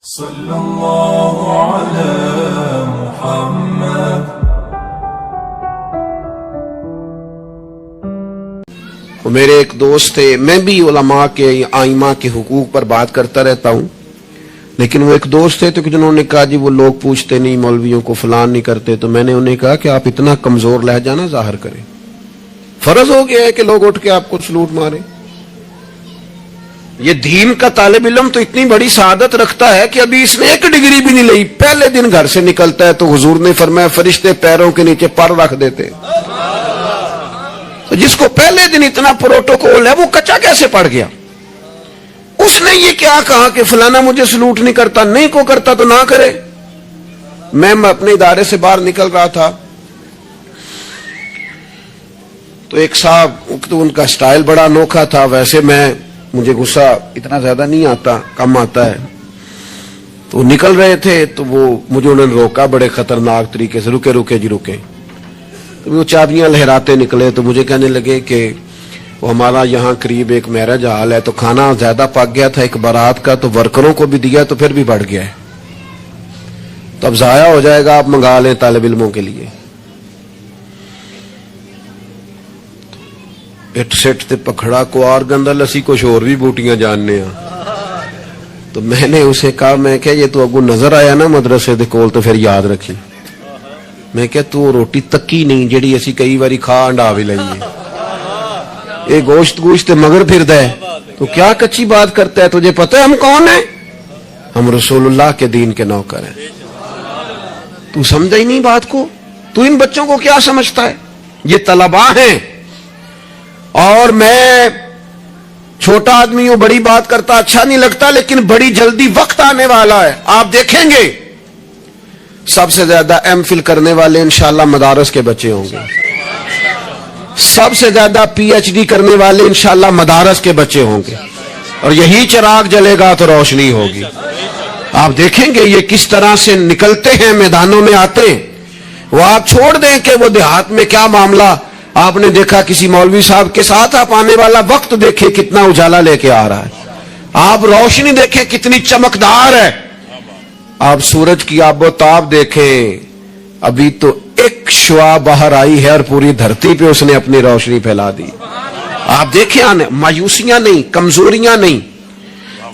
صلی اللہ علی محمد۔ میرے ایک دوست تھے، میں بھی علماء کے آئمہ کے حقوق پر بات کرتا رہتا ہوں، لیکن وہ ایک دوست تھے تو جنہوں نے کہا جی وہ لوگ پوچھتے نہیں مولویوں کو، فلان نہیں کرتے، تو میں نے انہیں کہا کہ آپ اتنا کمزور لہجہ نہ ظاہر کریں، فرض ہو گیا ہے کہ لوگ اٹھ کے آپ کو سلوٹ ماریں۔ یہ دین کا طالب علم تو اتنی بڑی سعادت رکھتا ہے کہ ابھی اس نے ایک ڈگری بھی نہیں لئی، پہلے دن گھر سے نکلتا ہے تو حضور نے فرمایا فرشتے پیروں کے نیچے پر رکھ دیتے۔ تو جس کو پہلے دن اتنا پروٹوکول ہے وہ کچا کیسے پڑ گیا؟ اس نے یہ کیا کہا کہ فلانا مجھے سلوٹ نہیں کرتا، نہیں کو کرتا تو نہ کرے۔ میں اپنے ادارے سے باہر نکل رہا تھا تو ایک صاحب، تو ان کا سٹائل بڑا انوکھا تھا، ویسے مجھے غصہ اتنا زیادہ نہیں آتا، کم آتا ہے، تو نکل رہے تھے تو مجھے انہوں نے روکا بڑے خطرناک طریقے سے، رکے رکے جی رکے، تو وہ چابیاں لہراتے نکلے تو مجھے کہنے لگے کہ وہ ہمارا یہاں قریب ایک میرج ہال ہے تو کھانا زیادہ پک گیا تھا ایک بارات کا، تو ورکروں کو بھی دیا تو پھر بھی بڑھ گیا ہے، تو اب ضائع ہو جائے گا، آپ منگا لیں طالب علموں کے لیے۔ اٹ سٹ تے پکھڑا کو اور گندل اسی کچھ اور بھی بوٹیاں جاننے ہیں۔ تو میں نے اسے کہا، میں کہ یہ تو اگو نظر آیا نا مدرسے دے کول تو پھر یاد رکھی، میں کہ تو روٹی تکی نہیں جیڑی اسی کئی باری کھا انڈا بھی لئیے، یہ گوشت مگر پھر دے تو کیا کچی بات کرتا ہے؟ تجھے پتہ ہے ہم کون ہیں؟ ہم رسول اللہ کے دین کے نوکر ہیں۔ تو سمجھا ہی نہیں بات کو، تو ان بچوں کو کیا سمجھتا ہے؟ یہ طلباء ہیں، اور میں چھوٹا آدمی ہوں، بڑی بات کرتا اچھا نہیں لگتا، لیکن بڑی جلدی وقت آنے والا ہے، آپ دیکھیں گے سب سے زیادہ ایم فل کرنے والے انشاءاللہ مدارس کے بچے ہوں گے، سب سے زیادہ پی ایچ ڈی کرنے والے انشاءاللہ مدارس کے بچے ہوں گے، اور یہی چراغ جلے گا تو روشنی ہوگی۔ آپ دیکھیں گے یہ کس طرح سے نکلتے ہیں، میدانوں میں آتے ہیں۔ وہ آپ چھوڑ دیں کہ وہ دیہات میں کیا معاملہ، آپ نے دیکھا کسی مولوی صاحب کے ساتھ، آپ آنے والا وقت دیکھیں کتنا اجالا لے کے آ رہا ہے، آپ روشنی دیکھیں کتنی چمکدار ہے، آپ سورج کی آب و تاب دیکھیں، ابھی تو ایک شعاع باہر آئی ہے اور پوری دھرتی پہ اس نے اپنی روشنی پھیلا دی۔ آپ دیکھیں مایوسیاں نہیں، کمزوریاں نہیں،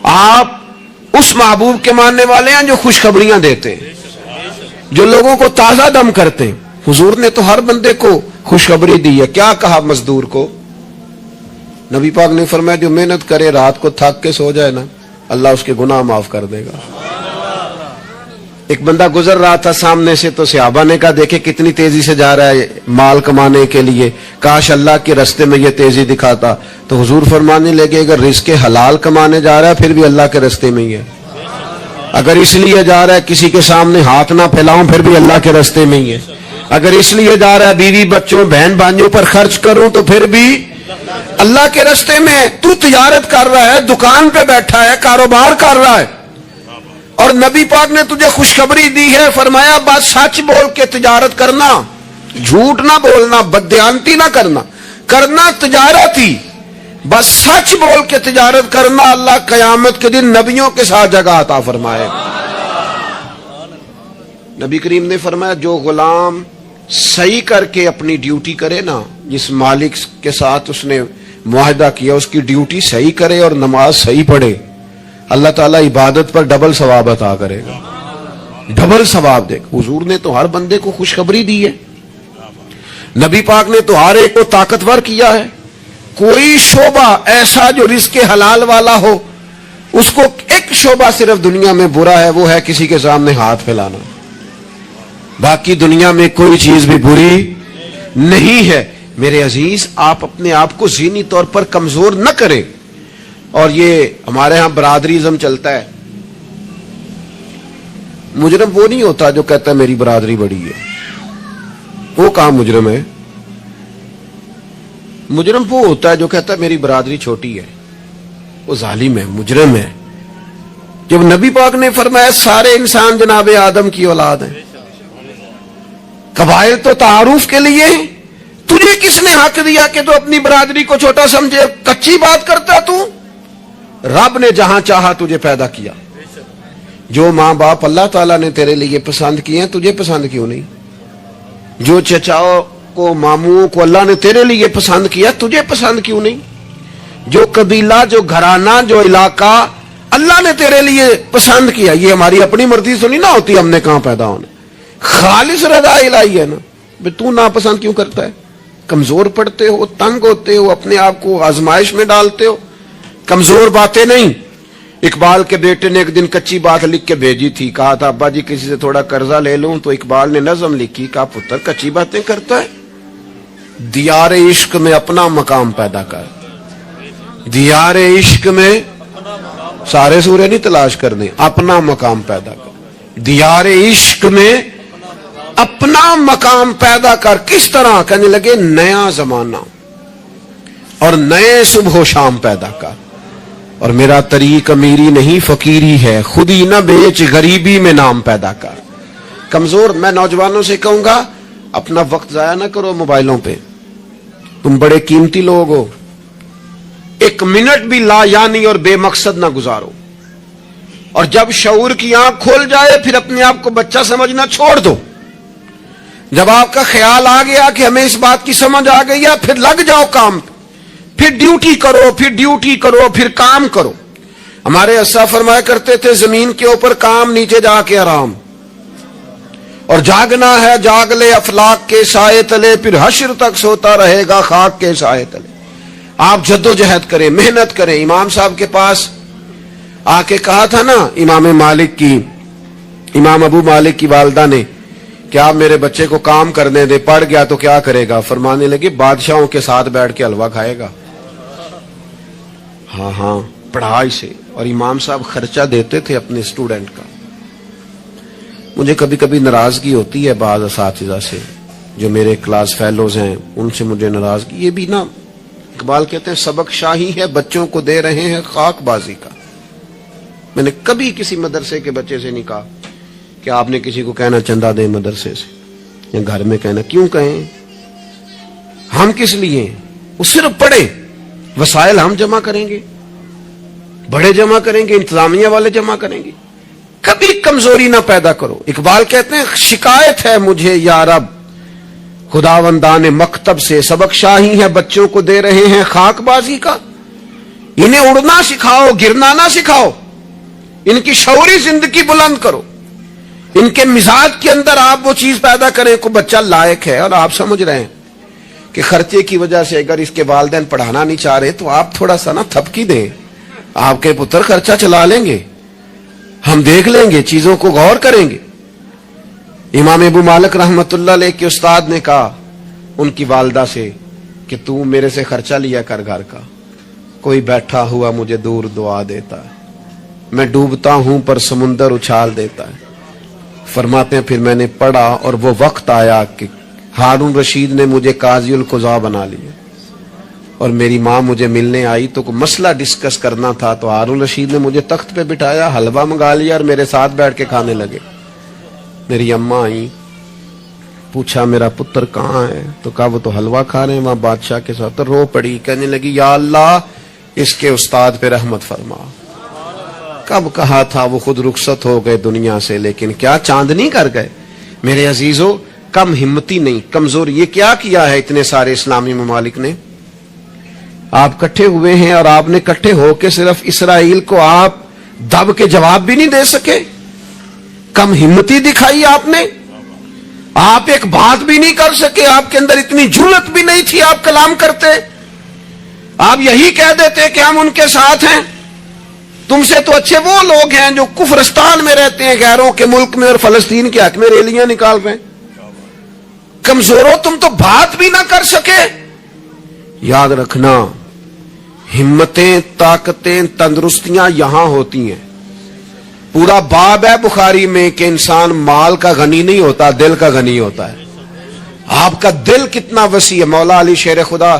آپ اس محبوب کے ماننے والے ہیں جو خوشخبریاں دیتے ہیں، جو لوگوں کو تازہ دم کرتے ہیں۔ حضور نے تو ہر بندے کو خوشخبری دی ہے، کیا کہا مزدور کو؟ نبی پاک نے فرمایا جو محنت کرے رات کو تھک کے سو جائے نا، اللہ اس کے گناہ معاف کر دے گا۔ ایک بندہ گزر رہا تھا سامنے سے تو صحابہ نے کہا دیکھے کتنی تیزی سے جا رہا ہے مال کمانے کے لیے، کاش اللہ کے رستے میں یہ تیزی دکھاتا۔ تو حضور فرمانے لگے اگر رزق حلال کمانے جا رہا ہے پھر بھی اللہ کے رستے میں ہی ہے، اگر اس لیے جا رہا ہے کسی کے سامنے ہاتھ نہ پھیلاؤں پھر بھی اللہ کے رستے میں ہی ہے، اگر اس لیے جا رہا ہے بیوی بچوں بہن بھائیوں پر خرچ کروں تو پھر بھی اللہ کے رستے میں۔ تو تجارت کر رہا ہے، دکان پہ بیٹھا ہے، کاروبار کر رہا ہے، اور نبی پاک نے تجھے خوشخبری دی ہے، فرمایا بات سچ بول کے تجارت کرنا، جھوٹ نہ بولنا، بددیانتی نہ کرنا تجارت ہی، بس سچ بول کے تجارت کرنا، اللہ قیامت کے دن نبیوں کے ساتھ جگہ عطا فرمائے۔ نبی کریم نے فرمایا جو غلام صحیح کر کے اپنی ڈیوٹی کرے نا، جس مالک کے ساتھ اس نے معاہدہ کیا اس کی ڈیوٹی صحیح کرے اور نماز صحیح پڑھے، اللہ تعالیٰ عبادت پر ڈبل ثواب عطا کرے گا، ڈبل ثواب دے گا۔ حضور نے تو ہر بندے کو خوشخبری دی ہے، نبی پاک نے تو ہر ایک کو طاقتور کیا ہے۔ کوئی شعبہ ایسا جو رزق حلال والا ہو، اس کو ایک شعبہ صرف دنیا میں برا ہے، وہ ہے کسی کے سامنے ہاتھ پھیلانا، باقی دنیا میں کوئی چیز بھی بری نہیں ہے۔ میرے عزیز، آپ اپنے آپ کو ذہنی طور پر کمزور نہ کریں، اور یہ ہمارے ہاں برادریزم چلتا ہے، مجرم وہ نہیں ہوتا جو کہتا ہے میری برادری بڑی ہے، وہ کہاں مجرم ہے؟ مجرم وہ ہوتا ہے جو کہتا ہے میری برادری چھوٹی ہے، وہ ظالم ہے، مجرم ہے۔ جب نبی پاک نے فرمایا سارے انسان جناب آدم کی اولاد ہیں، قبائل تو تعارف کے لیے، تجھے کس نے حق دیا کہ تو اپنی برادری کو چھوٹا سمجھے؟ کچی بات کرتا تو، رب نے جہاں چاہا تجھے پیدا کیا، جو ماں باپ اللہ تعالیٰ نے تیرے لیے پسند کیے ہیں تجھے پسند کیوں نہیں؟ جو چچاؤں کو ماموں کو اللہ نے تیرے لیے پسند کیا تجھے پسند کیوں نہیں؟ جو قبیلہ جو گھرانہ جو علاقہ اللہ نے تیرے لیے پسند کیا، یہ ہماری اپنی مرضی سے نہیں نہ ہوتی، ہم نے کہاں پیدا ہونا، خالص رضا الہی ہے نا۔ تو ناپسند کیوں کرتا ہے؟ کمزور پڑتے ہو، تنگ ہوتے ہو، اپنے آپ کو آزمائش میں ڈالتے ہو۔ کمزور باتیں نہیں۔ اقبال کے بیٹے نے ایک دن کچی بات لکھ کے بھیجی تھی، کہا تھا ابا جی کسی سے تھوڑا قرضہ لے لوں، تو اقبال نے نظم لکھی، کہا پتر کچی باتیں کرتا ہے، دیار عشق میں اپنا مقام پیدا کر۔ دیار عشق میں سارے سورے نہیں تلاش کرنے، اپنا مقام پیدا کر۔ دیار عشق میں اپنا مقام پیدا کر۔ کس طرح؟ کہنے لگے نیا زمانہ اور نئے صبح و شام پیدا کر۔ اور میرا طریق امیری نہیں فقیری ہے، خودی نہ بیچ غریبی میں نام پیدا کر۔ کمزور، میں نوجوانوں سے کہوں گا اپنا وقت ضائع نہ کرو موبائلوں پہ، تم بڑے قیمتی لوگ ہو، ایک منٹ بھی لا یعنی اور بے مقصد نہ گزارو۔ اور جب شعور کی آنکھ کھول جائے پھر اپنے آپ کو بچہ سمجھنا چھوڑ دو۔ جب آپ کا خیال آ گیا کہ ہمیں اس بات کی سمجھ آ گئی ہے، پھر لگ جاؤ کام پہ، پھر ڈیوٹی کرو، پھر ڈیوٹی کرو، پھر کام کرو۔ ہمارے اسا فرمایا کرتے تھے زمین کے اوپر کام، نیچے جا کے آرام، اور جاگنا ہے جاگ لے افلاک کے سائے تلے، پھر حشر تک سوتا رہے گا خاک کے سائے تلے۔ آپ جد و جہد کریں، محنت کریں۔ امام صاحب کے پاس آ کے کہا تھا نا امام ابو مالک کی والدہ نے کہ آپ میرے بچے کو کام کرنے دے، پڑھ گیا تو کیا کرے گا؟ فرمانے لگے بادشاہوں کے ساتھ بیٹھ کے حلوہ کھائے گا۔ ہاں پڑھائی سے۔ اور امام صاحب خرچہ دیتے تھے اپنے اسٹوڈنٹ کا۔ مجھے کبھی کبھی ناراضگی ہوتی ہے بعض اساتذہ سے جو میرے کلاس فیلوز ہیں، ان سے مجھے ناراضگی، یہ بھی نا اقبال کہتے ہیں سبق شاہی ہے بچوں کو دے رہے ہیں خاک بازی کا۔ میں نے کبھی کسی مدرسے کے بچے سے نہیں کہا کہ آپ نے کسی کو کہنا چندہ دیں مدرسے سے، یا گھر میں کہنا، کیوں کہیں؟ ہم کس لیے؟ وہ صرف پڑھے، وسائل ہم جمع کریں گے، بڑے جمع کریں گے، انتظامیہ والے جمع کریں گے۔ کبھی کمزوری نہ پیدا کرو۔ اقبال کہتے ہیں شکایت ہے مجھے یا رب خداوندان مکتب سے، سبق شاہی ہے بچوں کو دے رہے ہیں خاک بازی کا۔ انہیں اڑنا سکھاؤ، گرنا نہ سکھاؤ، ان کی شعوری زندگی بلند کرو، ان کے مزاج کے اندر آپ وہ چیز پیدا کریں کو بچہ لائق ہے۔ اور آپ سمجھ رہے ہیں کہ خرچے کی وجہ سے اگر اس کے والدین پڑھانا نہیں چاہ رہے تو آپ تھوڑا سا نا تھپکی دیں، آپ کے پتر خرچہ چلا لیں گے، ہم دیکھ لیں گے، چیزوں کو غور کریں گے۔ امام ابو مالک رحمت اللہ علیہ کے استاد نے کہا ان کی والدہ سے کہ تو میرے سے خرچہ لیا کر گھر کا، کوئی بیٹھا ہوا مجھے دور دعا دیتا ہے، میں ڈوبتا ہوں پر سمندر اچھال دیتا ہے۔ فرماتے ہیں پھر میں نے پڑھا اور وہ وقت آیا کہ ہارون رشید نے مجھے قاضی القضاء بنا لیا، اور میری ماں مجھے ملنے آئی تو کوئی مسئلہ ڈسکس کرنا تھا، تو ہارون رشید نے مجھے تخت پہ بٹھایا، حلوہ منگا لیا اور میرے ساتھ بیٹھ کے کھانے لگے۔ میری اماں آئی، پوچھا میرا پتر کہاں ہے؟ تو کہا وہ تو حلوہ کھا رہے ہیں وہاں بادشاہ کے ساتھ۔ رو پڑی، کہنے لگی یا اللہ اس کے استاد پہ رحمت فرما۔ کب کہا تھا وہ خود رخصت ہو گئے دنیا سے، لیکن کیا چاندنی کر گئے۔ میرے عزیزو کم ہمتی نہیں، کمزور۔ یہ کیا کیا ہے اتنے سارے اسلامی ممالک نے؟ آپ کٹھے ہوئے ہیں اور آپ نے کٹھے ہو کے صرف اسرائیل کو آپ دب کے جواب بھی نہیں دے سکے، کم ہمتی دکھائی آپ نے، آپ ایک بات بھی نہیں کر سکے، آپ کے اندر اتنی جرأت بھی نہیں تھی آپ کلام کرتے، آپ یہی کہہ دیتے کہ ہم ان کے ساتھ ہیں۔ تم سے تو اچھے وہ لوگ ہیں جو کفرستان میں رہتے ہیں، غیروں کے ملک میں، اور فلسطین کے حق میں ریلیاں نکال رہے ہیں۔ کمزوروں تم تو بات بھی نہ کر سکے۔ یاد رکھنا ہمتیں، طاقتیں، تندرستیاں یہاں ہوتی ہیں۔ پورا باب ہے بخاری میں کہ انسان مال کا غنی نہیں ہوتا، دل کا غنی ہوتا ہے۔ آپ کا دل کتنا وسیع ہے۔ مولا علی شیر خدا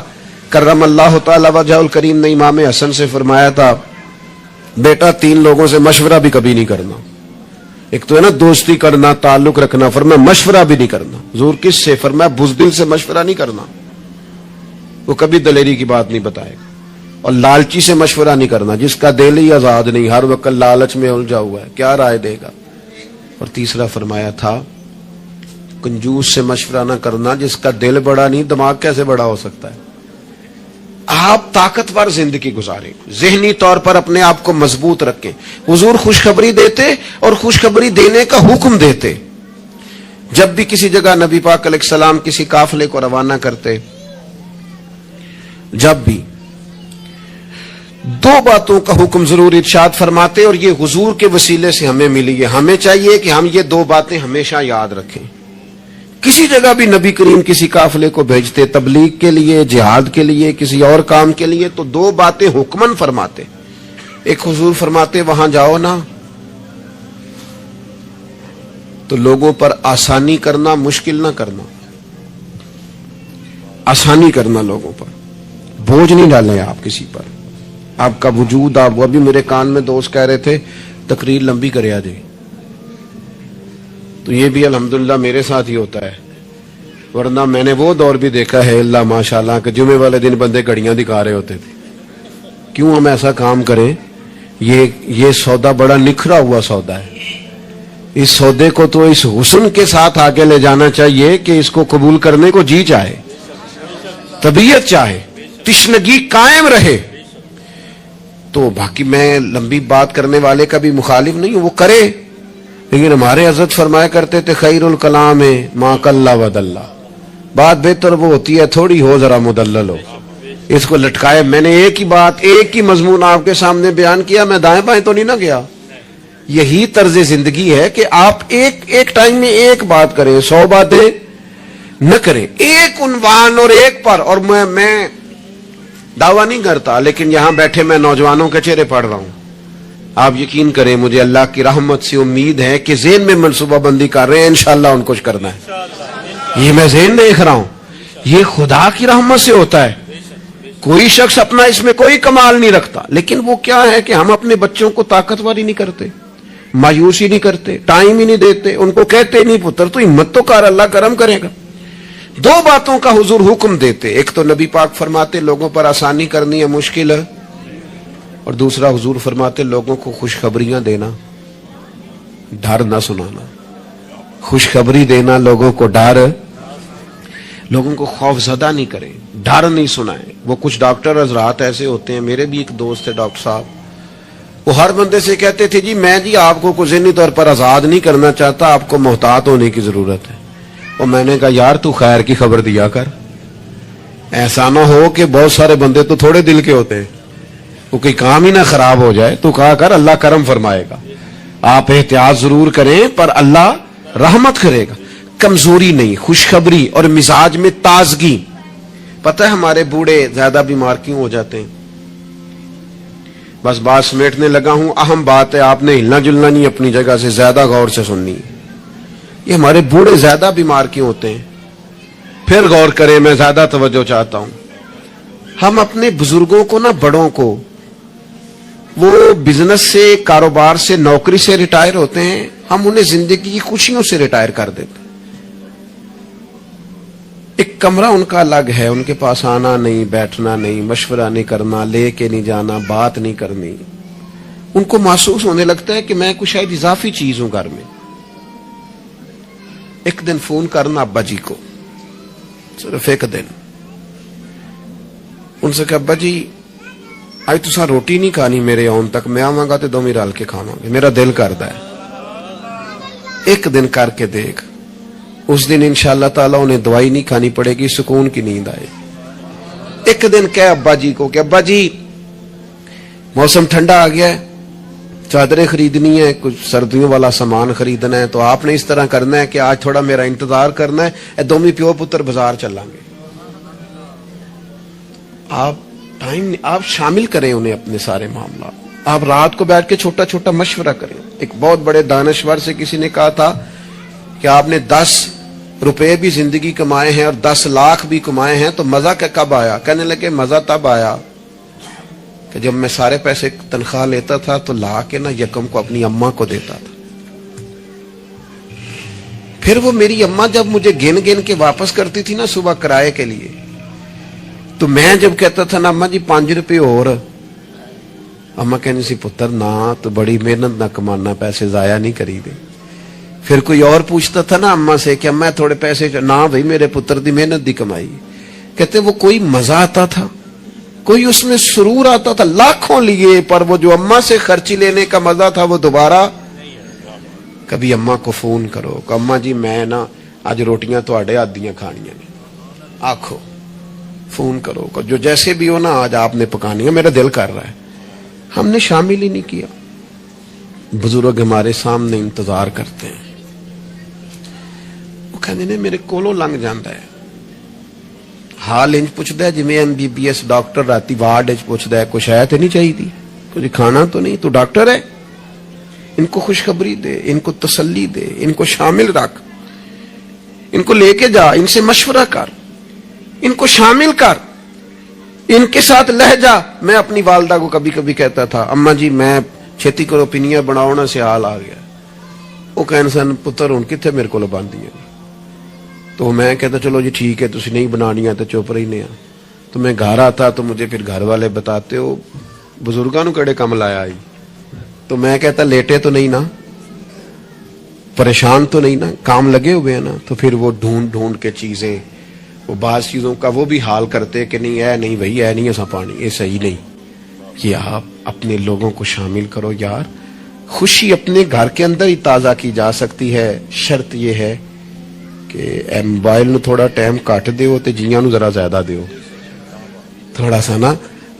کرم اللہ تعالی وجہ الکریم نے امام حسن سے فرمایا تھا بیٹا 3 لوگوں سے مشورہ بھی کبھی نہیں کرنا۔ ایک تو ہے نا دوستی کرنا، تعلق رکھنا، فرمایا مشورہ بھی نہیں کرنا۔ حضور کس سے؟ فرمایا بزدل سے مشورہ نہیں کرنا، وہ کبھی دلیری کی بات نہیں بتائے گا۔ اور لالچی سے مشورہ نہیں کرنا، جس کا دل ہی آزاد نہیں، ہر وقت لالچ میں الجھا ہوا ہے، کیا رائے دے گا۔ اور تیسرا فرمایا تھا کنجوس سے مشورہ نہ کرنا، جس کا دل بڑا نہیں دماغ کیسے بڑا ہو سکتا ہے۔ آپ طاقتور زندگی گزاریں، ذہنی طور پر اپنے آپ کو مضبوط رکھیں۔ حضور خوشخبری دیتے اور خوشخبری دینے کا حکم دیتے۔ جب بھی کسی جگہ نبی پاک علیہ السلام کسی قافلے کو روانہ کرتے، جب بھی دو باتوں کا حکم ضرور ارشاد فرماتے، اور یہ حضور کے وسیلے سے ہمیں ملی ہے۔ ہمیں چاہیے کہ ہم یہ دو باتیں ہمیشہ یاد رکھیں۔ کسی جگہ بھی نبی کریم کسی قافلے کو بھیجتے، تبلیغ کے لیے، جہاد کے لیے، کسی اور کام کے لیے، تو دو باتیں حکمن فرماتے۔ ایک حضور فرماتے وہاں جاؤ نا تو لوگوں پر آسانی کرنا، مشکل نہ کرنا، آسانی کرنا لوگوں پر، بوجھ نہیں ڈالیں آپ کسی پر۔ آپ کا وجود، آپ وہ بھی میرے کان میں دوست کہہ رہے تھے تقریر لمبی کرے آ جائے، تو یہ بھی الحمدللہ میرے ساتھ ہی ہوتا ہے، ورنہ میں نے وہ دور بھی دیکھا ہے اللہ ماشاءاللہ کہ جمعے والے دن بندے گھڑیاں دکھا رہے ہوتے تھے۔ کیوں ہم ایسا کام کریں؟ یہ سودا بڑا نکھرا ہوا سودا ہے۔ اس سودے کو تو اس حسن کے ساتھ آگے لے جانا چاہیے کہ اس کو قبول کرنے کو جی چاہے، طبیعت چاہے، تشنگی قائم رہے۔ تو باقی میں لمبی بات کرنے والے کا بھی مخالف نہیں ہوں، وہ کرے، لیکن ہمارے حضرت فرمایا کرتے تھے خیر الکلام ما قل ودل، بات بہتر وہ ہوتی ہے تھوڑی ہو ذرا مدلل ہو۔ اس کو لٹکائے، میں نے ایک ہی بات، ایک ہی مضمون آپ کے سامنے بیان کیا، میں دائیں بائیں تو نہیں نہ گیا۔ یہی طرز زندگی ہے کہ آپ ایک ٹائم میں ایک بات کریں، 100 باتیں نہ کریں، ایک عنوان اور ایک پر۔ اور میں دعویٰ نہیں کرتا، لیکن یہاں بیٹھے میں نوجوانوں کے چہرے پڑھ رہا ہوں، آپ یقین کریں مجھے اللہ کی رحمت سے امید ہے کہ ذہن میں منصوبہ بندی کر رہے ہیں، انشاءاللہ ان کو کچھ کرنا ہے۔ یہ میں ذہن دیکھ رہا ہوں، یہ خدا کی رحمت سے ہوتا ہے۔ کوئی شخص اپنا اس میں کوئی کمال نہیں رکھتا، لیکن وہ کیا ہے کہ ہم اپنے بچوں کو طاقتور ہی نہیں کرتے، مایوس ہی نہیں کرتے، ٹائم ہی نہیں دیتے، ان کو کہتے نہیں پتر تو ہمت تو کر، اللہ کرم کرے گا۔ دو باتوں کا حضور حکم دیتے، ایک تو نبی پاک فرماتے لوگوں پر آسانی کرنی ہے مشکل ہے، اور دوسرا حضور فرماتے لوگوں کو خوشخبریاں دینا، ڈر نہ سنانا۔ خوشخبری دینا، لوگوں کو ڈر، لوگوں کو خوف زدہ نہیں کریں، ڈر نہیں سنائیں۔ وہ کچھ ڈاکٹر حضرات ایسے ہوتے ہیں، میرے بھی ایک دوست ہے ڈاکٹر صاحب، وہ ہر بندے سے کہتے تھے جی میں آپ کو ذہنی طور پر آزاد نہیں کرنا چاہتا، آپ کو محتاط ہونے کی ضرورت ہے۔ اور میں نے کہا یار تو خیر کی خبر دیا کر، ایسا نہ ہو کہ بہت سارے بندے تو تھوڑے دل کے ہوتے ہیں، وہ کوئی کام ہی نہ خراب ہو جائے، تو کہا کر اللہ کرم فرمائے گا۔ آپ احتیاط ضرور کریں پر اللہ رحمت کرے گا۔ کمزوری نہیں، خوشخبری اور مزاج میں تازگی۔ پتہ ہے ہمارے بوڑھے زیادہ بیمار کیوں ہو جاتے ہیں؟ بس بات سمیٹنے لگا ہوں، اہم بات ہے، آپ نے ہلنا جلنا نہیں، اپنی جگہ سے زیادہ غور سے سننی ہے۔ یہ ہمارے بوڑھے زیادہ بیمار کیوں ہوتے ہیں؟ پھر غور کریں، میں زیادہ توجہ چاہتا ہوں۔ ہم اپنے بزرگوں کو نا، بڑوں کو، وہ بزنس سے، کاروبار سے، نوکری سے ریٹائر ہوتے ہیں، ہم انہیں زندگی کی خوشیوں سے ریٹائر کر دیتے۔ ایک کمرہ ان کا الگ ہے، ان کے پاس آنا نہیں، بیٹھنا نہیں، مشورہ نہیں کرنا، لے کے نہیں جانا، بات نہیں کرنی۔ ان کو محسوس ہونے لگتا ہے کہ میں کچھ شاید اضافی چیز ہوں گھر میں۔ ایک دن فون کرنا ابا جی کو، صرف ایک دن، ان سے کہ ابا جی آج تساں روٹی نہیں کھانی میرے آن تک، میں آواں گا تے دوویں رل کے کھاواں گے، میرا دل کردا ہے۔ ایک دن کر کے دیکھ، اس دن انشاءاللہ تعالیٰ انہیں دوائی نہیں کھانی پڑے گی، سکون کی نیند آئے۔ ایک دن کہہ ابا جی کو کہ ابا جی موسم ٹھنڈا آ گیا ہے، چادریں خریدنی ہے، کچھ سردیوں والا سامان خریدنا ہے، تو آپ نے اس طرح کرنا ہے کہ آج تھوڑا میرا انتظار کرنا ہے، اے دومی پیو پتر بازار چلیں گے۔ آپ شامل کریں انہیں اپنے سارے معاملات۔ آپ رات کو بیٹھ کے چھوٹا چھوٹا مشورہ کریں۔ ایک بہت بڑے دانشور سے کسی نے کہا تھا کہ آپ نے 10 روپے بھی زندگی کمائے ہیں اور 10 لاکھ بھی کمائے ہیں تو مزہ کب آیا؟ کہنے لگے مزہ تب آیا کہ جب میں سارے پیسے تنخواہ لیتا تھا تو لا کے نا یکم کو اپنی اماں کو دیتا تھا، پھر وہ میری اماں جب مجھے گن گن کے واپس کرتی تھی نا صبح کرائے کے لیے، تو میں جب کہتا تھا نا اما جی 5 روپے اور، اما کہنے سی پتر نہ تو بڑی محنت نہ کمانا، پیسے ضائع نہیں کری دے. پھر کوئی اور پوچھتا تھا نا اما سے کہ اما تھوڑے پیسے، نہ بھائی میرے پتر دی محنت دی کمائی. کہتے وہ کوئی مزہ آتا تھا، کوئی اس میں سرور آتا تھا لاکھوں لیے، پر وہ جو اما سے خرچی لینے کا مزہ تھا وہ دوبارہ. کبھی اما کو فون کرو کہ اما جی میں نا آج روٹیاں تواڈے ہاتھ دیاں کھانیاں نے، آکھو فون کرو کہ جو جیسے بھی ہو نا آج آپ نے پکانی ہے، میرا دل کر رہا ہے. ہم نے شامل ہی نہیں کیا. بزرگ ہمارے سامنے انتظار کرتے ہیں، وہ کہنے نے میرے کولوں لنگ جاندہ ہے، حال انج پوچھتا ہے جویں MBBS ڈاکٹر راتی وارڈ وچ پوچھتا ہے کوئی شے تے نہیں چاہیے، کچھ کھانا تو نہیں، تو ڈاکٹر ہے. ان کو خوشخبری دے، ان کو تسلی دے، ان کو شامل رکھ، ان کو لے کے جا، ان سے مشورہ کر، ان کو شامل کر، ان کے ساتھ لہ جا. میں اپنی والدہ کو کبھی کبھی کہتا تھا اما جی میں چھتی کرو پنیاں بناؤنا سے حال آ گیا. وہ کہنے سن پتر ہن کتنے میرے کو باندھیاں. تو میں کہتا چلو جی ٹھیک ہے تسی نہیں بنانیاں تو چپ رہنے. تو میں گھر آتا تو مجھے پھر گھر والے بتاتے ہو بزرگاں نو کڑے کم لایا آئی. تو میں کہتا لیٹے تو نہیں نا، پریشان تو نہیں نا، کام لگے ہوئے ہیں نا. تو پھر وہ ڈھونڈ ڈھونڈ کے چیزیں، وہ بعض چیزوں کا وہ بھی حال کرتے کہ نہیں اے نہیں بھائی اے نہیں ایسا پانی، یہ صحیح نہیں. کہ آپ اپنے لوگوں کو شامل کرو یار. خوشی اپنے گھر کے اندر ہی تازہ کی جا سکتی ہے. شرط یہ ہے کہ اے موبائل نو تھوڑا ٹائم کٹ دیو تے جیاں نو ذرا زیادہ دیو. تھوڑا سا نا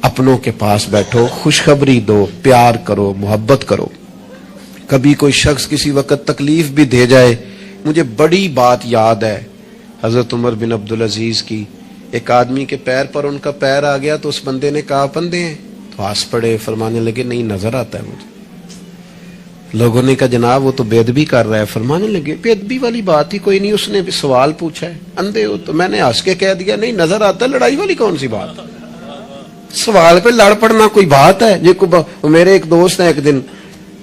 اپنوں کے پاس بیٹھو، خوشخبری دو، پیار کرو، محبت کرو. کبھی کوئی شخص کسی وقت تکلیف بھی دے جائے. مجھے بڑی بات یاد ہے حضرت عمر بن عبدالعزیز کی. ایک آدمی کے پیر پر ان کا پیر آ گیا تو اس بندے نے کہا پندے ہیں، تو ہنس پڑے، فرمانے لگے نہیں نظر آتا ہے مجھے. لوگوں نے کہا جناب وہ تو بے ادبی کر رہا ہے. فرمانے لگے بے ادبی والی بات ہی کوئی نہیں، اس نے بھی سوال پوچھا ہے اندھے ہو. تو میں نے ہنس کے کہہ دیا نہیں نظر آتا ہے، لڑائی والی کون سی بات، سوال پہ لڑ پڑنا کوئی بات ہے. یہ میرے ایک دوست ہیں، ایک دن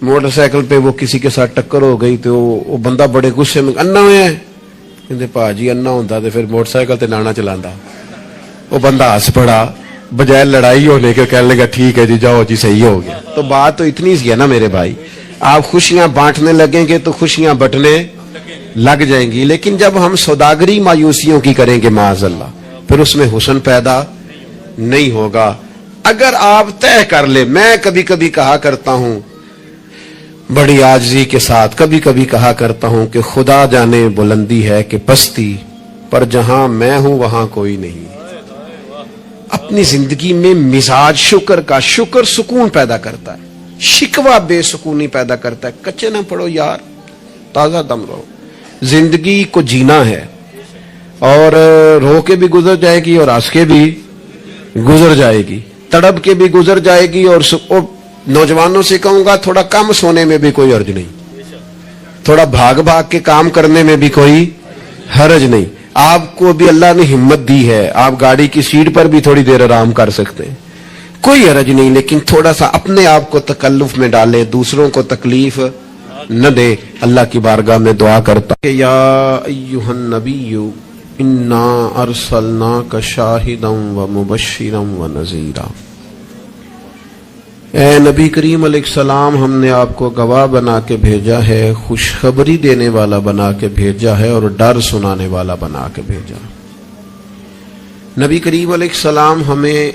موٹر سائیکل پہ وہ کسی کے ساتھ ٹکر ہو گئی تو وہ بندہ بڑے غصے میں انا ہوئے ہیں. کہتے پا جی انا ہوتا تو پھر موٹر سائیکل تے لانا چلانا. وہ بندہ ہنس پڑا، بجائے لڑائی ہونے کے کہنے لگا ٹھیک ہے جی جاؤ جی صحیح ہو گیا. تو بات تو اتنی سی ہے نا میرے بھائی، آپ خوشیاں بانٹنے لگیں گے تو خوشیاں بٹنے لگ جائیں گی. لیکن جب ہم سوداگری مایوسیوں کی کریں گے معاذ اللہ، پھر اس میں حسن پیدا نہیں ہوگا. اگر آپ طے کر لیں، میں کبھی کبھی کہا کرتا ہوں بڑی عاجزی کے ساتھ، کبھی کبھی کہا کرتا ہوں کہ خدا جانے بلندی ہے کہ پستی، پر جہاں میں ہوں وہاں کوئی نہیں. اپنی زندگی میں مزاج شکر کا، شکر سکون پیدا کرتا ہے، شکوہ بے سکونی پیدا کرتا ہے. کچے نہ پڑو یار، تازہ دم رہو. زندگی کو جینا ہے، اور رو کے بھی گزر جائے گی اور ہنس کے بھی گزر جائے گی، تڑپ کے بھی گزر جائے گی. اور نوجوانوں سے کہوں گا تھوڑا کم سونے میں بھی کوئی حرج نہیں، تھوڑا بھاگ بھاگ کے کام کرنے میں بھی کوئی حرج نہیں. آپ کو بھی اللہ نے ہمت دی ہے، آپ گاڑی کی سیٹ پر بھی تھوڑی دیر آرام کر سکتے ہیں، کوئی حرج نہیں. لیکن تھوڑا سا اپنے آپ کو تکلف میں ڈالے، دوسروں کو تکلیف نہ دے. اللہ کی بارگاہ میں دعا کرتا کہ یا ایھا النبی انا ارسلناک شاہدا ومبشرا ونذیرا. اے نبی کریم علیہ السلام، ہم نے آپ کو گواہ بنا کے بھیجا ہے، خوشخبری دینے والا بنا کے بھیجا ہے، اور ڈر سنانے والا بنا کے بھیجا. نبی کریم علیہ السلام ہمیں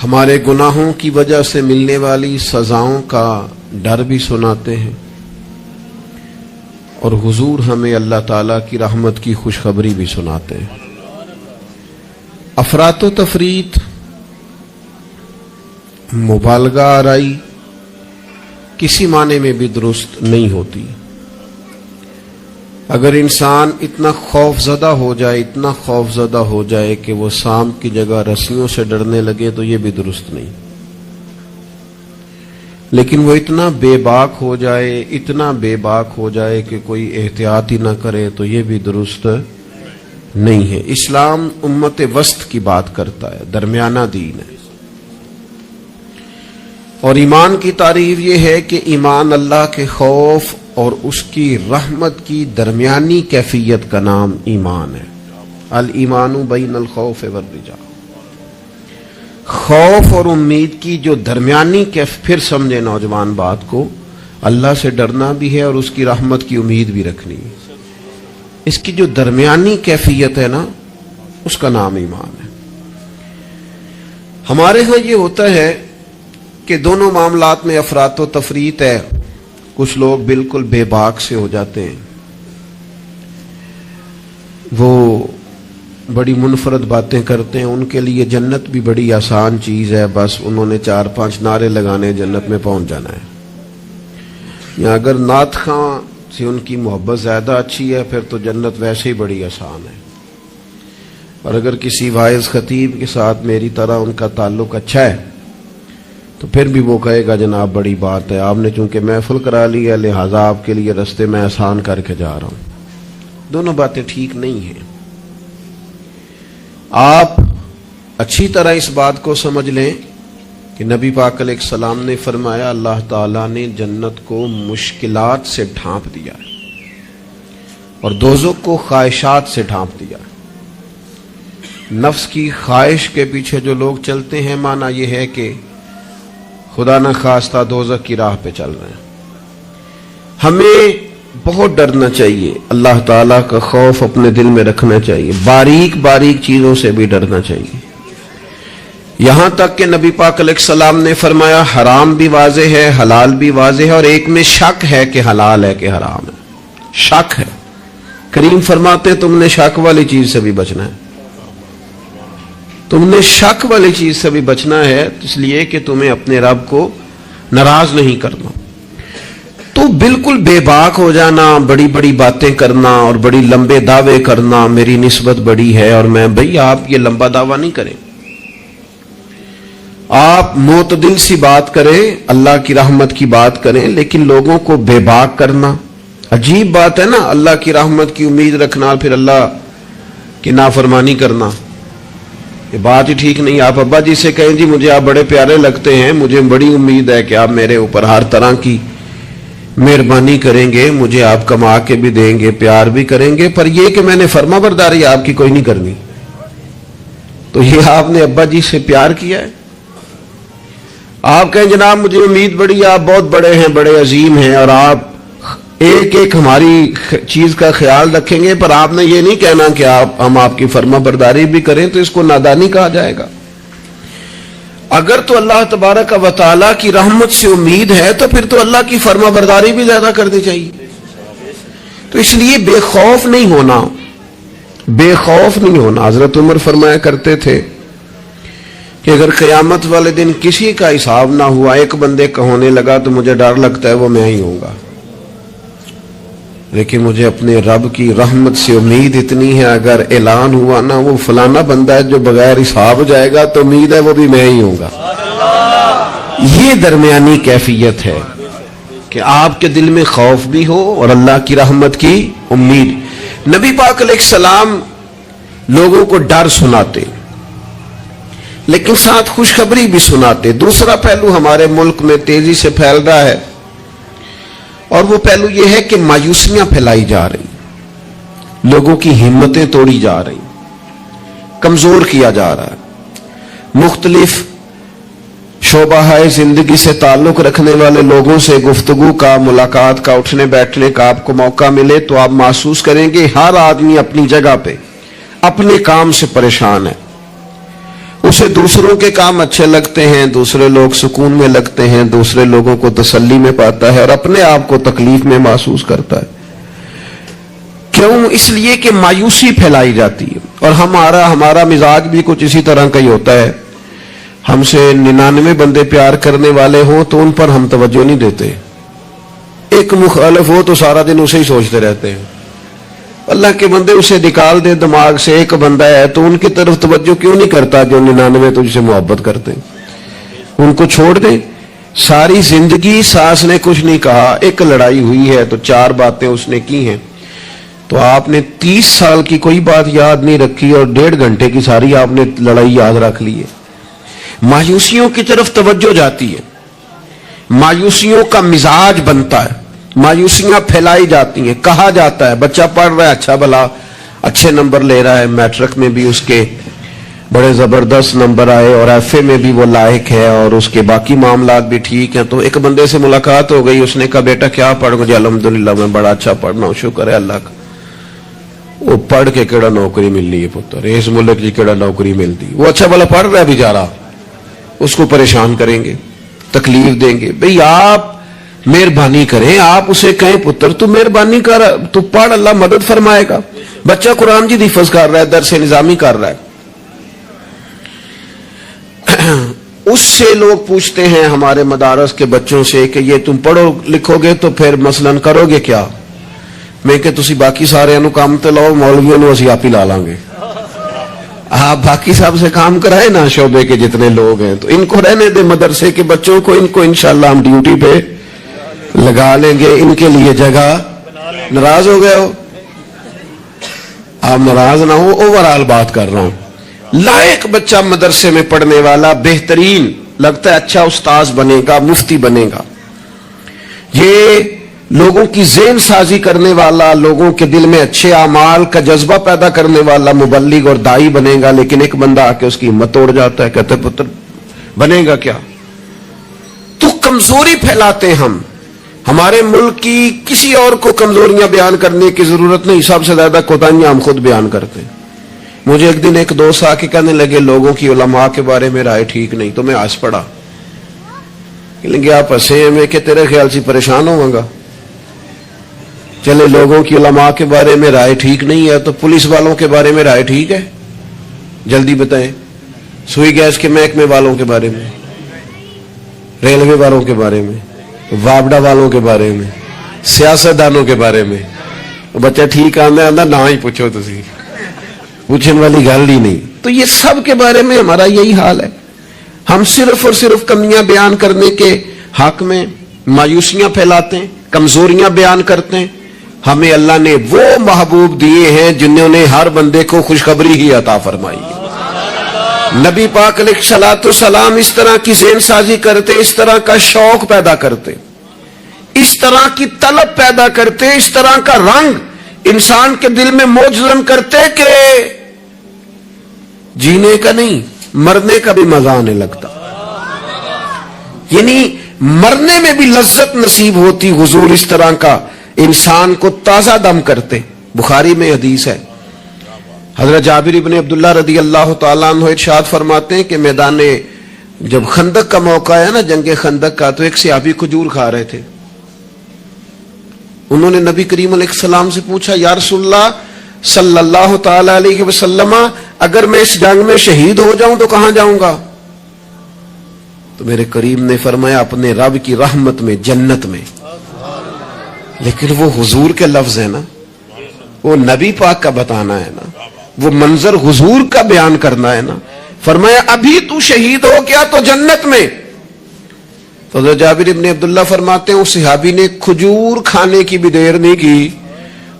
ہمارے گناہوں کی وجہ سے ملنے والی سزاؤں کا ڈر بھی سناتے ہیں، اور حضور ہمیں اللہ تعالیٰ کی رحمت کی خوشخبری بھی سناتے ہیں. افراط و تفریط، مبالغہ آرائی کسی معنی میں بھی درست نہیں ہوتی. اگر انسان اتنا خوف زدہ ہو جائے، اتنا خوف زدہ ہو جائے کہ وہ سانپ کی جگہ رسیوں سے ڈرنے لگے تو یہ بھی درست نہیں. لیکن وہ اتنا بے باک ہو جائے، اتنا بے باک ہو جائے کہ کوئی احتیاط ہی نہ کرے تو یہ بھی درست نہیں ہے. اسلام امت وسط کی بات کرتا ہے، درمیانہ دین ہے. اور ایمان کی تعریف یہ ہے کہ ایمان اللہ کے خوف اور اس کی رحمت کی درمیانی کیفیت کا نام ایمان ہے. الایمان بین الخوف والرجاء، خوف اور امید کی جو درمیانی کیف، پھر سمجھے نوجوان بات کو، اللہ سے ڈرنا بھی ہے اور اس کی رحمت کی امید بھی رکھنی ہے۔ اس کی جو درمیانی کیفیت ہے نا، اس کا نام ایمان ہے۔ ہمارے ہاں یہ ہوتا ہے کہ دونوں معاملات میں افراط و تفریط ہے، کچھ لوگ بالکل بے باک سے ہو جاتے ہیں، وہ بڑی منفرد باتیں کرتے ہیں، ان کے لیے جنت بھی بڑی آسان چیز ہے، بس انہوں نے 4-5 نعرے لگانے جنت میں پہنچ جانا ہے۔ یا اگر نعت خواں سے ان کی محبت زیادہ اچھی ہے پھر تو جنت ویسے ہی بڑی آسان ہے، اور اگر کسی واعظ خطیب کے ساتھ میری طرح ان کا تعلق اچھا ہے تو پھر بھی وہ کہے گا جناب بڑی بات ہے، آپ نے چونکہ محفل کرا لی ہے لہذا آپ کے لیے رستے میں آسان کر کے جا رہا ہوں۔ دونوں باتیں ٹھیک نہیں ہیں۔ آپ اچھی طرح اس بات کو سمجھ لیں کہ نبی پاک علیہ السلام نے فرمایا اللہ تعالیٰ نے جنت کو مشکلات سے ڈھانپ دیا ہے اور دوزخ کو خواہشات سے ڈھانپ دیا ہے۔ نفس کی خواہش کے پیچھے جو لوگ چلتے ہیں، معنی یہ ہے کہ خدا نہ خواستہ دوزخ کی راہ پہ چل رہے ہیں۔ ہمیں بہت ڈرنا چاہیے، اللہ تعالیٰ کا خوف اپنے دل میں رکھنا چاہیے، باریک باریک چیزوں سے بھی ڈرنا چاہیے، یہاں تک کہ نبی پاک علیہ السلام نے فرمایا حرام بھی واضح ہے، حلال بھی واضح ہے، اور ایک میں شک ہے کہ حلال ہے کہ حرام ہے، شک ہے۔ کریم فرماتے تم نے شک والی چیز سے بھی بچنا ہے، تم نے شک والی چیز سے بھی بچنا ہے، اس لیے کہ تمہیں اپنے رب کو ناراض نہیں کرنا۔ تو بالکل بے باک ہو جانا، بڑی بڑی باتیں کرنا اور بڑی لمبے دعوے کرنا، میری نسبت بڑی ہے اور میں، بھئی آپ یہ لمبا دعویٰ نہیں کریں، آپ معتدل سی بات کریں، اللہ کی رحمت کی بات کریں، لیکن لوگوں کو بے باک کرنا عجیب بات ہے نا، اللہ کی رحمت کی امید رکھنا اور پھر اللہ کی نافرمانی کرنا، یہ بات ہی ٹھیک نہیں۔ آپ ابا جی سے کہیں جی مجھے آپ بڑے پیارے لگتے ہیں، مجھے بڑی امید ہے کہ آپ میرے اوپر ہر طرح کی مہربانی کریں گے، مجھے آپ کما کے بھی دیں گے، پیار بھی کریں گے، پر یہ کہ میں نے فرما برداری آپ کی کوئی نہیں کرنی، تو یہ آپ نے ابا جی سے پیار کیا ہے؟ آپ کہیں جناب مجھے امید بڑی ہے، آپ بہت بڑے ہیں، بڑے عظیم ہیں، اور آپ ایک ایک ہماری چیز کا خیال رکھیں گے، پر آپ نے یہ نہیں کہنا کہ ہم آپ کی فرما برداری بھی کریں، تو اس کو نادانی کہا جائے گا۔ اگر تو اللہ تبارک و تعالیٰ کی رحمت سے امید ہے تو پھر تو اللہ کی فرما برداری بھی زیادہ کرنی چاہیے۔ تو اس لیے بے خوف نہیں ہونا، بے خوف نہیں ہونا۔ حضرت عمر فرمایا کرتے تھے کہ اگر قیامت والے دن کسی کا حساب نہ ہوا، ایک بندے کا ہونے لگا تو مجھے ڈر لگتا ہے وہ میں ہی ہوں گا، لیکن مجھے اپنے رب کی رحمت سے امید اتنی ہے اگر اعلان ہوا نا وہ فلانا بندہ ہے جو بغیر حساب جائے گا تو امید ہے وہ بھی میں ہی ہوں گا۔ یہ درمیانی کیفیت ہے کہ آپ کے دل میں خوف بھی ہو اور اللہ کی رحمت کی امید۔ نبی پاک علیہ السلام لوگوں کو ڈر سناتے لیکن ساتھ خوشخبری بھی سناتے۔ دوسرا پہلو ہمارے ملک میں تیزی سے پھیل رہا ہے، اور وہ پہلو یہ ہے کہ مایوسیاں پھیلائی جا رہی، لوگوں کی ہمتیں توڑی جا رہی، کمزور کیا جا رہا ہے۔ مختلف شعبہ زندگی سے تعلق رکھنے والے لوگوں سے گفتگو کا، ملاقات کا، اٹھنے بیٹھنے کا آپ کو موقع ملے تو آپ محسوس کریں گے ہر آدمی اپنی جگہ پہ اپنے کام سے پریشان ہے، اسے دوسروں کے کام اچھے لگتے ہیں، دوسرے لوگ سکون میں لگتے ہیں، دوسرے لوگوں کو تسلی میں پاتا ہے اور اپنے آپ کو تکلیف میں محسوس کرتا ہے۔ کیوں؟ اس لیے کہ مایوسی پھیلائی جاتی ہے، اور ہمارا مزاج بھی کچھ اسی طرح کا ہی ہوتا ہے۔ ہم سے 99 بندے پیار کرنے والے ہوں تو ان پر ہم توجہ نہیں دیتے، ایک مخالف ہو تو سارا دن اسے ہی سوچتے رہتے ہیں۔ اللہ کے بندے اسے نکال دے دماغ سے، ایک بندہ ہے تو ان کی طرف توجہ کیوں نہیں کرتا جو 99 تجھ سے محبت کرتے ہیں، ان کو چھوڑ دیں۔ ساری زندگی ساس نے کچھ نہیں کہا، ایک لڑائی ہوئی ہے تو 4 باتیں اس نے کی ہیں، تو آپ نے 30 سال کی کوئی بات یاد نہیں رکھی اور 1.5 گھنٹے کی ساری آپ نے لڑائی یاد رکھ لی ہے۔ مایوسیوں کی طرف توجہ جاتی ہے، مایوسیوں کا مزاج بنتا ہے، مایوسیاں پھیلائی جاتی ہیں، کہا جاتا ہے بچہ پڑھ رہا ہے اچھا بھلا اچھے نمبر لے رہا ہے, میٹرک میں بھی اس کے بڑے زبردست نمبر آئے اور ایف اے میں بھی وہ لائق ہے اور اس کے باقی معاملات بھی ٹھیک ہیں. تو ایک بندے سے ملاقات ہو گئی, اس نے کہا بیٹا کیا پڑھ گئے؟ الحمدللہ میں بڑا اچھا پڑھنا ہوں, شکر ہے اللہ کا. وہ پڑھ کے کیڑا نوکری ملنی ہے پتر, اس ملک کی کیڑا نوکری ملتی؟ وہ اچھا بھلا پڑھ رہا ہے بیچارہ, اس کو پریشان کریں گے, تکلیف دیں گے. بھئی آپ مہربانی کریں, آپ اسے کہیں پتر تو مہربانی کر, تو پڑھ, اللہ مدد فرمائے گا. بچہ قرآن جی حفظ کر رہا ہے, درس نظامی کر رہا ہے. اس سے لوگ پوچھتے ہیں ہمارے مدارس کے بچوں سے کہ یہ تم پڑھو لکھو گے تو پھر مثلاً کرو گے کیا؟ میں کہ تسی باقی سارے انو کام تے لاؤ, مولویوں نو اسی آپ ہی لا لیں گے. آپ باقی صاحب سے کام کرائے نا, شعبے کے جتنے لوگ ہیں, تو ان کو رہنے دے مدرسے کے بچوں کو, ان کو انشاءاللہ ہم ڈیوٹی پہ لگا لیں گے, ان کے لیے جگہ. ناراض ہو گئے ہو؟ آپ ناراض نہ ہو, اوورال بات کر رہا ہوں. لائق بچہ مدرسے میں پڑھنے والا بہترین لگتا ہے, اچھا استاذ بنے گا, مفتی بنے گا, یہ لوگوں کی ذہن سازی کرنے والا, لوگوں کے دل میں اچھے اعمال کا جذبہ پیدا کرنے والا مبلغ اور دائی بنے گا. لیکن ایک بندہ آ کے اس کی ہمت توڑ جاتا ہے, کہتے پتر بنے گا کیا؟ تو کمزوری پھیلاتے ہم. ہمارے ملک کی کسی اور کو کمزوریاں بیان کرنے کی ضرورت نہیں, سب سے زیادہ کوتاہیاں ہم خود بیان کرتے ہیں. مجھے ایک دن ایک دوست آ کے کہنے لگے لوگوں کی علماء کے بارے میں رائے ٹھیک نہیں, تو میں ہنس پڑا. کہ آپ ہنسے ہیں, میں کہ تیرے خیال سے پریشان ہوں گا. چلے لوگوں کی علماء کے بارے میں رائے ٹھیک نہیں ہے, تو پولیس والوں کے بارے میں رائے ٹھیک ہے؟ جلدی بتائیں. سوئی گیس کے محکمے والوں کے بارے میں, ریلوے والوں کے بارے میں, وابڈا والوں کے بارے میں, سیاستدانوں کے بارے میں. بچہ ٹھیک آنا نہ ہی پوچھو, تسی پوچھنے والی گل ہی نہیں. تو یہ سب کے بارے میں ہمارا یہی حال ہے. ہم صرف اور صرف کمیاں بیان کرنے کے حق میں مایوسیاں پھیلاتے ہیں, کمزوریاں بیان کرتے ہیں. ہمیں اللہ نے وہ محبوب دیے ہیں جنہوں نے ہر بندے کو خوشخبری ہی عطا فرمائی. نبی پاک علیہ الصلوۃ والسلام اس طرح کی ذہن سازی کرتے, اس طرح کا شوق پیدا کرتے, اس طرح کی طلب پیدا کرتے, اس طرح کا رنگ انسان کے دل میں موجزن کرتے کہ جینے کا نہیں مرنے کا بھی مزہ آنے لگتا. یعنی مرنے میں بھی لذت نصیب ہوتی. حضور اس طرح کا انسان کو تازہ دم کرتے. بخاری میں حدیث ہے, حضرت جابر ابن عبداللہ رضی اللہ تعالیٰ عنہ ارشاد فرماتے ہیں کہ میدان جب خندق کا موقع ہے نا, جنگ خندق کا, تو ایک صحابی کھجور کھا رہے تھے. انہوں نے نبی کریم علیہ السلام سے پوچھا, یا رسول اللہ صلی اللہ تعالی علیہ وسلم, اگر میں اس جنگ میں شہید ہو جاؤں تو کہاں جاؤں گا؟ تو میرے کریم نے فرمایا اپنے رب کی رحمت میں, جنت میں. لیکن وہ حضور کے لفظ ہے نا, وہ نبی پاک کا بتانا ہے نا, وہ منظر حضور کا بیان کرنا ہے نا. فرمایا ابھی تو شہید ہو گیا تو جنت میں. تو حضرت جابر ابن عبداللہ فرماتے ہیں اس صحابی نے کھجور کھانے کی بھی دیر نہیں کی,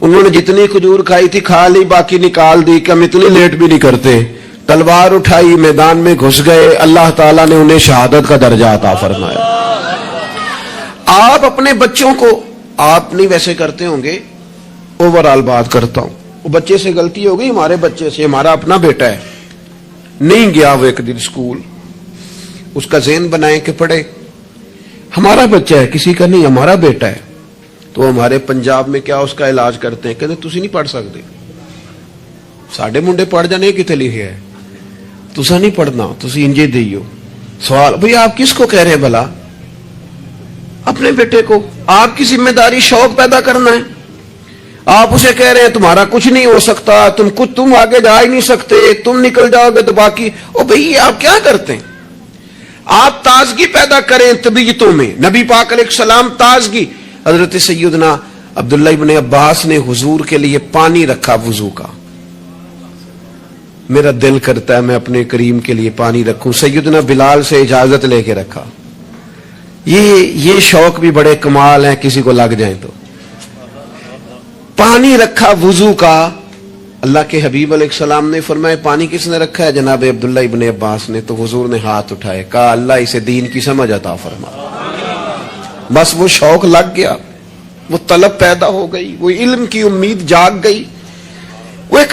انہوں نے جتنی کھجور کھائی تھی کھا لی, باقی نکال دی کہ ہم اتنی لیٹ بھی نہیں کرتے. تلوار اٹھائی, میدان میں گھس گئے, اللہ تعالیٰ نے انہیں شہادت کا درجہ عطا فرمایا. آپ اپنے بچوں کو, آپ نہیں ویسے کرتے ہوں گے, اوورال بات کرتا ہوں, وہ بچے سے غلطی ہو گئی, ہمارے بچے سے, ہمارا اپنا بیٹا ہے, نہیں گیا وہ ایک دن اسکول, اس کا ذہن بنائیں کہ پڑھے. ہمارا بچہ ہے, کسی کا نہیں, ہمارا بیٹا ہے. تو ہمارے پنجاب میں کیا اس کا علاج کرتے ہیں, کہتے تسی نہیں پڑھ سکتے, ساڈے منڈے پڑھ جانے کتنے لکھے ہے, تسا نہیں پڑھنا, تسی انجے دیو. سوال, بھئی آپ کس کو کہہ رہے ہیں بھلا؟ اپنے بیٹے کو. آپ کی ذمہ داری شوق پیدا کرنا ہے. آپ اسے کہہ رہے ہیں تمہارا کچھ نہیں ہو سکتا, تم آگے جا ہی نہیں سکتے, تم نکل جاؤ گے تو باقی. او بھئی آپ کیا کرتے ہیں؟ آپ تازگی پیدا کریں طبیعتوں میں. نبی پاک علیہ السلام تازگی. حضرت سیدنا عبداللہ ابن عباس نے حضور کے لیے پانی رکھا وضو کا. میرا دل کرتا ہے میں اپنے کریم کے لیے پانی رکھوں. سیدنا بلال سے اجازت لے کے رکھا. یہ شوق بھی بڑے کمال ہیں, کسی کو لگ جائیں تو. پانی رکھا وضو کا. اللہ کے حبیب علیہ السلام نے فرمایا پانی کس نے رکھا ہے؟ جناب عبداللہ ابن عباس نے. تو حضور نے ہاتھ اٹھائے, کہا اللہ اسے دین کی سمجھ عطا فرما. بس وہ شوق لگ گیا, وہ طلب پیدا ہو گئی, وہ علم کی امید جاگ گئی. وہ ایک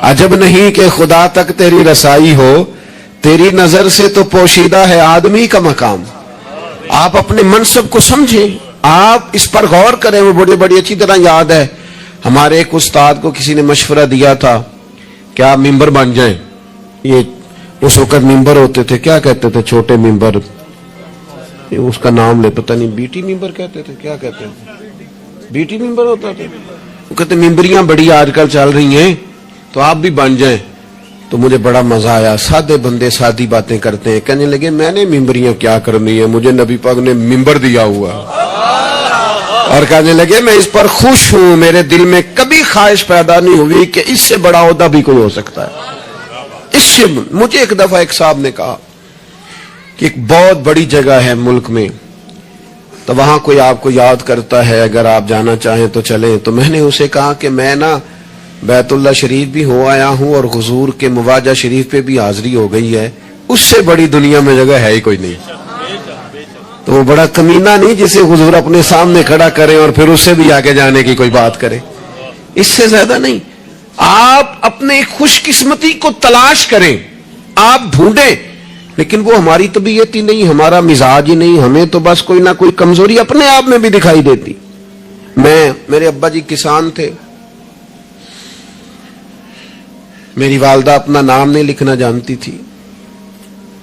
عجب نہیں کہ خدا تک تیری رسائی ہو، تیری نظر سے تو پوشیدہ ہے آدمی کا مقام۔ آپ اپنے منصب کو سمجھیں، آپ اس پر غور کریں۔ وہ بڑی اچھی طرح یاد ہے، ہمارے ایک استاد کو کسی نے مشورہ دیا تھا کہ آپ ممبر بن جائیں۔ یہ اس وقت ممبر ہوتے تھے، کیا کہتے تھے، چھوٹے ممبر، اس کا نام لے، پتہ نہیں، بیٹی ممبر کہتے تھے، کیا کہتے تھے، بیٹی ممبر ہوتا تھا۔ وہ کہتے ممبریاں بڑی آج کل چل رہی ہیں تو آپ بھی بن جائیں۔ تو مجھے بڑا مزہ آیا، سادے بندے سادی باتیں کرتے ہیں۔ کہنے لگے میں نے ممبریاں کیا کرنی ہے، مجھے نبی پاک نے ممبر دیا ہوا، اور کہنے لگے میں اس پر خوش ہوں، میرے دل میں کبھی خواہش پیدا نہیں ہوئی کہ اس سے بڑا عہدہ بھی کوئی ہو سکتا ہے۔ اس سے مجھے ایک دفعہ ایک صاحب نے کہا کہ ایک بہت بڑی جگہ ہے ملک میں، تو وہاں کوئی آپ کو یاد کرتا ہے، اگر آپ جانا چاہیں تو چلیں۔ تو میں نے اسے کہا کہ میں نا بیت اللہ شریف بھی ہو آیا ہوں اور حضور کے مواجہ شریف پہ بھی حاضری ہو گئی ہے، اس سے بڑی دنیا میں جگہ ہے ہی کوئی نہیں۔ تو وہ بڑا کمینہ نہیں جسے حضور اپنے سامنے کھڑا کرے اور پھر اس سے بھی آگے جانے کی کوئی بات کرے، اس سے زیادہ نہیں۔ آپ اپنے خوش قسمتی کو تلاش کریں، آپ ڈھونڈیں، لیکن وہ ہماری طبیعت ہی نہیں، ہمارا مزاج ہی نہیں، ہمیں تو بس کوئی نہ کوئی کمزوری اپنے آپ میں بھی دکھائی دیتی۔ میرے ابا جی کسان تھے، میری والدہ اپنا نام نہیں لکھنا جانتی تھی۔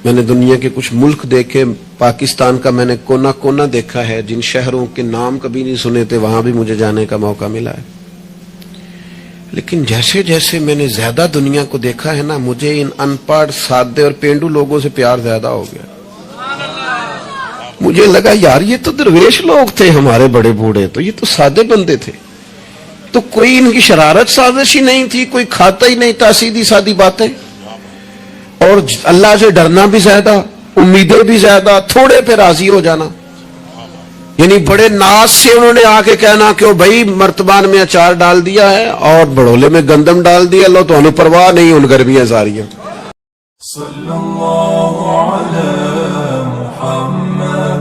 میں نے دنیا کے کچھ ملک دیکھے، پاکستان کا میں نے کونا کونا دیکھا ہے، جن شہروں کے نام کبھی نہیں سنے تھے وہاں بھی مجھے جانے کا موقع ملا ہے۔ لیکن جیسے جیسے میں نے زیادہ دنیا کو دیکھا ہے نا، مجھے ان ان پڑھ سادے اور پینڈو لوگوں سے پیار زیادہ ہو گیا۔ مجھے لگا یار یہ تو درویش لوگ تھے ہمارے بڑے بوڑھے، تو یہ تو سادے بندے تھے، تو کوئی ان کی شرارت سازش ہی نہیں تھی، کوئی کھاتا ہی نہیں تھا، سیدھی سادی باتیں، اور اللہ سے ڈرنا بھی زیادہ، امیدیں بھی زیادہ، تھوڑے پہ راضی ہو جانا۔ یعنی بڑے ناز سے انہوں نے آ کے کہنا کہ بھائی مرتبان میں اچار ڈال دیا ہے اور بڑولے میں گندم ڈال دیا، لو تو انہیں پرواہ نہیں ان گرمیاں ساریاں۔ صلی اللہ علی محمد